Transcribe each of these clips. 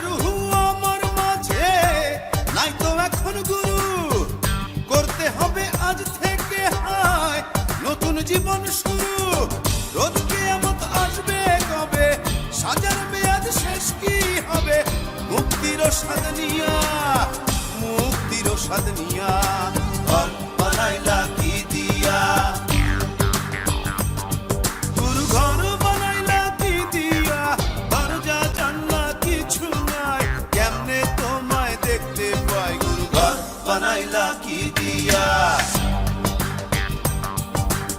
রুহু আমার মাঝে নাই তো এখন গুরু, করতে হবে আজ থেকে হায় নতুন জীবন শুরু। রোজ কিয়ামত আসবে কবে, সাজার মেয়াদ শেষ কি হবে, মুক্তির স্বাদ নিয়া, মুক্তির স্বাদ নিয়া ঘর বানাইলা কি দিয়া, গুরু ঘর বানাইলা কি দিয়া, দরজা জানলা কিছু নাই, কেমনে তোমায় দেখতে পাই, গুরু ঘর বানাইলা কি দিয়া,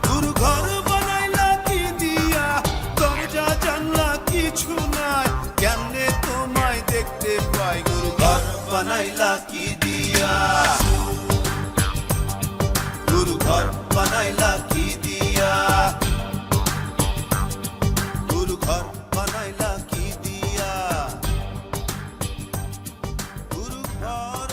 গুরু ঘর বানাইলা কি দিয়া, দরজা জানলা কিছু নাই, কেমনে তোমায় দেখতে পাই, গুরু ঘর বানাইলা কি দিয়া, গুরু ঘর বানাইলা কি দিয়া, গুরু ঘর বানাইলা কি দিয়া, গুরু ঘর